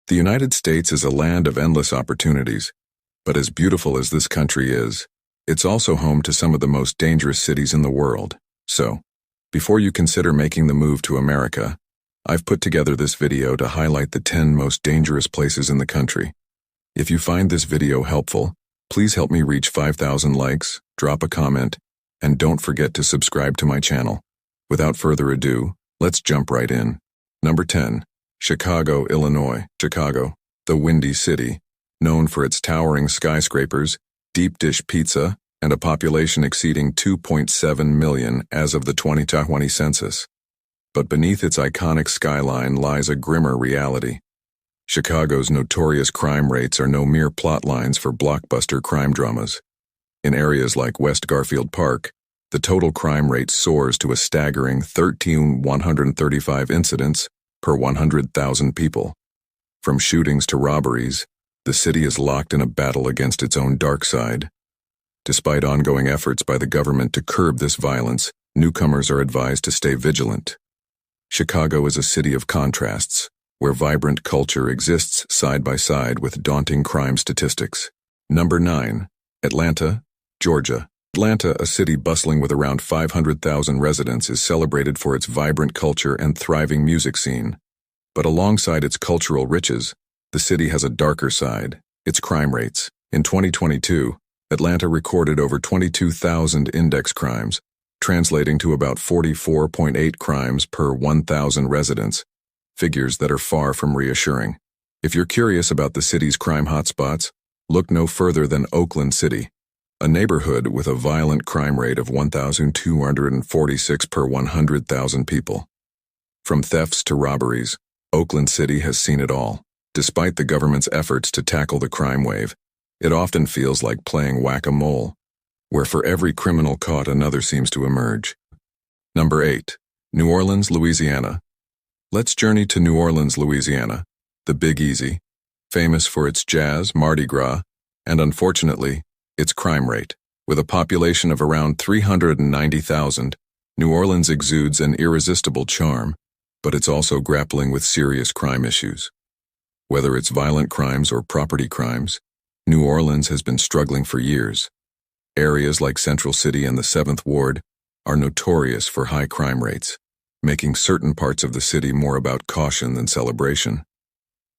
The United States is a land of endless opportunities, but as beautiful as this country is, it's also home to some of the most dangerous cities in the world. So, before you consider making the move to America, I've put together this video to highlight the 10 most dangerous places in the country. If you find this video helpful, please help me reach 5,000 likes, drop a comment, and don't forget to subscribe to my channel. Without further ado, let's jump right in. Number 10. Chicago, Illinois. Chicago, the Windy City, known for its towering skyscrapers, deep dish pizza, and a population exceeding 2.7 million as of the 2020 census. But beneath its iconic skyline lies a grimmer reality. Chicago's notorious crime rates are no mere plot lines for blockbuster crime dramas. In areas like West Garfield Park, the total crime rate soars to a staggering 135 incidents per 100,000 people. From shootings to robberies, the city is locked in a battle against its own dark side. Despite ongoing efforts by the government to curb this violence, newcomers are advised to stay vigilant. Chicago is a city of contrasts, where vibrant culture exists side by side with daunting crime statistics. Number 9. Atlanta, Georgia. Atlanta, a city bustling with around 500,000 residents, is celebrated for its vibrant culture and thriving music scene. But alongside its cultural riches, the city has a darker side, its crime rates. In 2022, Atlanta recorded over 22,000 index crimes, translating to about 44.8 crimes per 1,000 residents, figures that are far from reassuring. If you're curious about the city's crime hotspots, look no further than Oakland City, a neighborhood with a violent crime rate of 1,246 per 100,000 people. From thefts to robberies, Oakland City has seen it all. Despite the government's efforts to tackle the crime wave, it often feels like playing whack-a-mole, where for every criminal caught, another seems to emerge. Number 8. New Orleans, Louisiana. Let's journey to New Orleans, Louisiana, the Big Easy, famous for its jazz, Mardi Gras, and unfortunately, its crime rate. With a population of around 390,000, New Orleans exudes an irresistible charm, but it's also grappling with serious crime issues. Whether it's violent crimes or property crimes, New Orleans has been struggling for years. Areas like Central City and the 7th Ward are notorious for high crime rates, making certain parts of the city more about caution than celebration.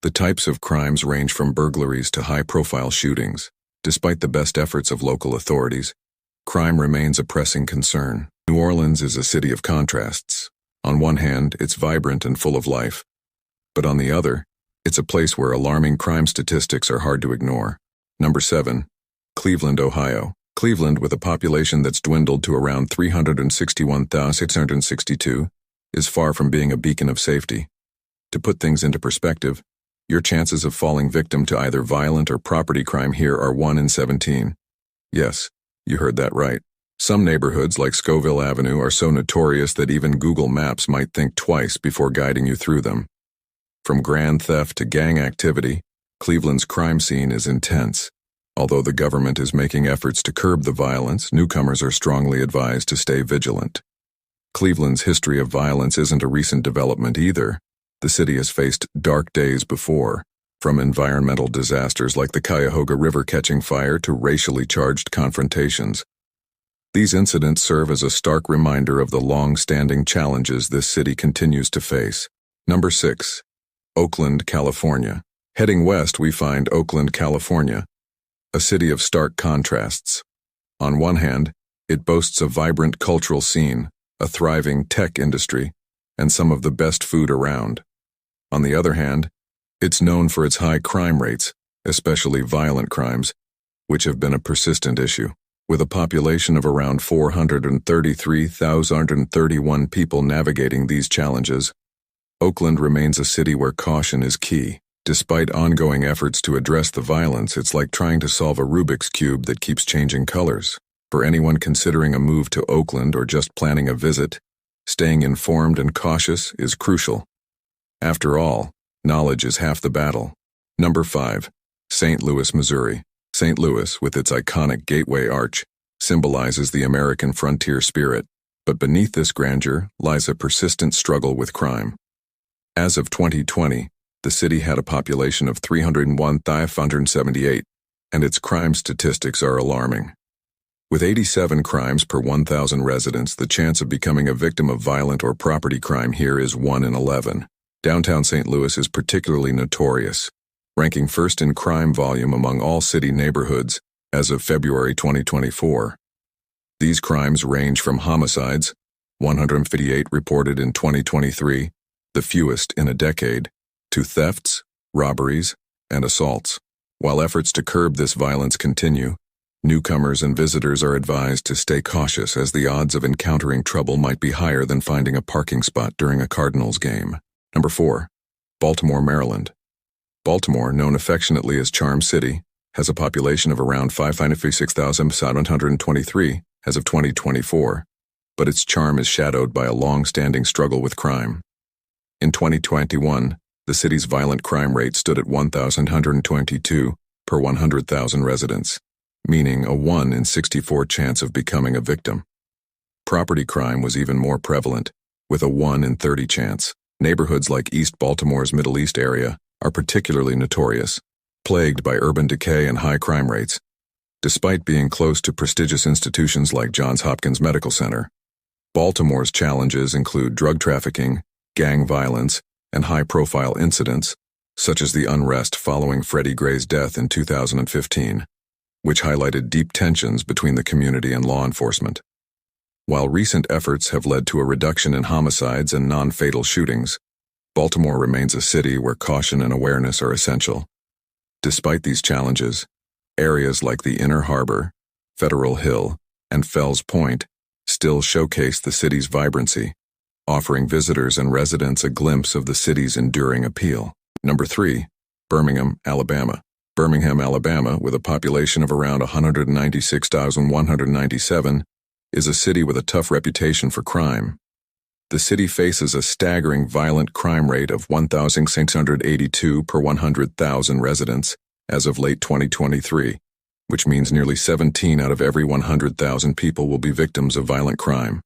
The types of crimes range from burglaries to high-profile shootings. Despite the best efforts of local authorities, crime remains a pressing concern. New Orleans is a city of contrasts. On one hand, it's vibrant and full of life, but on the other, it's a place where alarming crime statistics are hard to ignore. Number 7. Cleveland, Ohio. Cleveland, with a population that's dwindled to around 361,662, is far from being a beacon of safety. To put things into perspective, your chances of falling victim to either violent or property crime here are 1 in 17. Yes, you heard that right. Some neighborhoods like Scoville Avenue are so notorious that even Google Maps might think twice before guiding you through them. From grand theft to gang activity, Cleveland's crime scene is intense. Although the government is making efforts to curb the violence, newcomers are strongly advised to stay vigilant. Cleveland's history of violence isn't a recent development either. The city has faced dark days before, from environmental disasters like the Cuyahoga River catching fire to racially charged confrontations. These incidents serve as a stark reminder of the long-standing challenges this city continues to face. Number 6. Oakland, California. Heading west, we find Oakland, California, a city of stark contrasts. On one hand, it boasts a vibrant cultural scene, a thriving tech industry, and some of the best food around. On the other hand, it's known for its high crime rates, especially violent crimes, which have been a persistent issue. With a population of around 433,031 people navigating these challenges, Oakland remains a city where caution is key. Despite ongoing efforts to address the violence, it's like trying to solve a Rubik's Cube that keeps changing colors. For anyone considering a move to Oakland or just planning a visit, staying informed and cautious is crucial. After all, knowledge is half the battle. Number 5. St. Louis, Missouri. St. Louis, with its iconic Gateway Arch, symbolizes the American frontier spirit, but beneath this grandeur lies a persistent struggle with crime. As of 2020, the city had a population of 301,578, and its crime statistics are alarming. With 87 crimes per 1,000 residents, the chance of becoming a victim of violent or property crime here is 1 in 11. Downtown St. Louis is particularly notorious, ranking first in crime volume among all city neighborhoods as of February 2024. These crimes range from homicides, 158 reported in 2023, the fewest in a decade, to thefts, robberies, and assaults. While efforts to curb this violence continue, newcomers and visitors are advised to stay cautious as the odds of encountering trouble might be higher than finding a parking spot during a Cardinals game. Number 4. Baltimore, Maryland. Baltimore, known affectionately as Charm City, has a population of around 556,723 as of 2024, but its charm is shadowed by a long-standing struggle with crime. In 2021, the city's violent crime rate stood at 1,122 per 100,000 residents, meaning a 1 in 64 chance of becoming a victim. Property crime was even more prevalent, with a 1 in 30 chance. Neighborhoods like East Baltimore's Middle East area are particularly notorious, plagued by urban decay and high crime rates. Despite being close to prestigious institutions like Johns Hopkins Medical Center, Baltimore's challenges include drug trafficking, gang violence, and high-profile incidents, such as the unrest following Freddie Gray's death in 2015, which highlighted deep tensions between the community and law enforcement. While recent efforts have led to a reduction in homicides and non-fatal shootings, Baltimore remains a city where caution and awareness are essential. Despite these challenges, areas like the Inner Harbor, Federal Hill, and Fells Point still showcase the city's vibrancy, offering visitors and residents a glimpse of the city's enduring appeal. Number 3. Birmingham, Alabama. Birmingham, Alabama, with a population of around 196,197, is a city with a tough reputation for crime. The city faces a staggering violent crime rate of 1,682 per 100,000 residents as of late 2023, which means nearly 17 out of every 100,000 people will be victims of violent crime.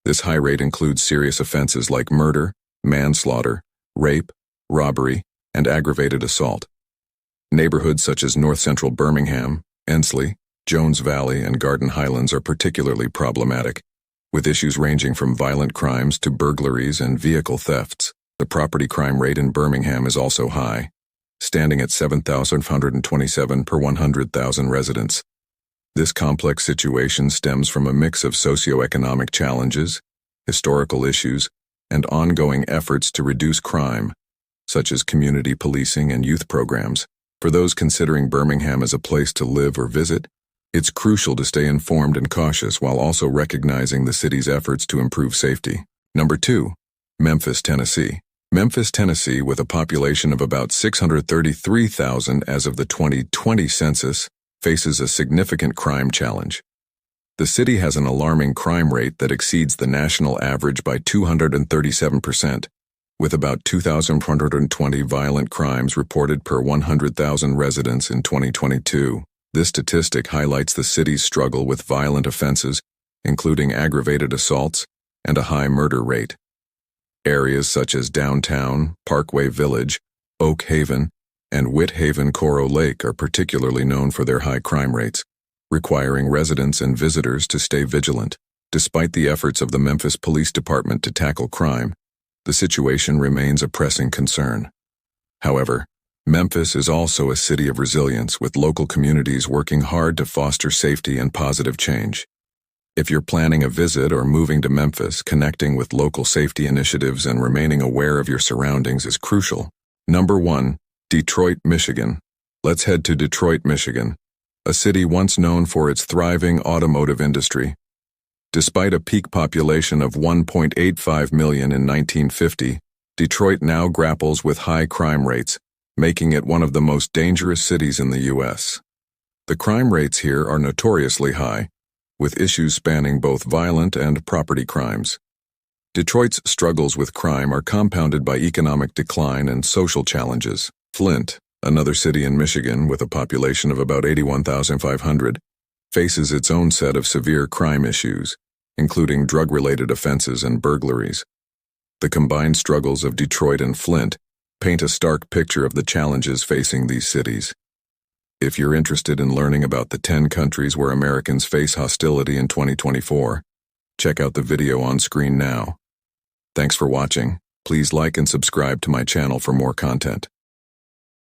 This high rate includes serious offenses like murder, manslaughter, rape, robbery, and aggravated assault. Neighborhoods such as North Central Birmingham, Ensley, Jones Valley, and Garden Highlands are particularly problematic, with issues ranging from violent crimes to burglaries and vehicle thefts. The property crime rate in Birmingham is also high, standing at 7,527 per 100,000 residents. This complex situation stems from a mix of socioeconomic challenges, historical issues, and ongoing efforts to reduce crime, such as community policing and youth programs. For those considering Birmingham as a place to live or visit, it's crucial to stay informed and cautious while also recognizing the city's efforts to improve safety. Number 2. Memphis, Tennessee. Memphis, Tennessee, with a population of about 633,000 as of the 2020 census, faces a significant crime challenge. The city has an alarming crime rate that exceeds the national average by 237%, with about 2,420 violent crimes reported per 100,000 residents in 2022. This statistic highlights the city's struggle with violent offenses, including aggravated assaults and a high murder rate. Areas such as downtown, Parkway Village, Oak Haven, and Whithaven Coral Lake are particularly known for their high crime rates, requiring residents and visitors to stay vigilant. Despite the efforts of the Memphis Police Department to tackle crime, the situation remains a pressing concern. However, Memphis is also a city of resilience, with local communities working hard to foster safety and positive change. If you're planning a visit or moving to Memphis, connecting with local safety initiatives and remaining aware of your surroundings is crucial. Number 1. Detroit, Michigan. Let's head to Detroit, Michigan, a city once known for its thriving automotive industry. Despite a peak population of 1.85 million in 1950, Detroit now grapples with high crime rates, making it one of the most dangerous cities in the U.S. The crime rates here are notoriously high, with issues spanning both violent and property crimes. Detroit's struggles with crime are compounded by economic decline and social challenges. Flint, another city in Michigan with a population of about 81,500, faces its own set of severe crime issues, including drug-related offenses and burglaries. The combined struggles of Detroit and Flint paint a stark picture of the challenges facing these cities. If you're interested in learning about the 10 countries where Americans face hostility in 2024, check out the video on screen now. Thanks for watching. Please like and subscribe to my channel for more content.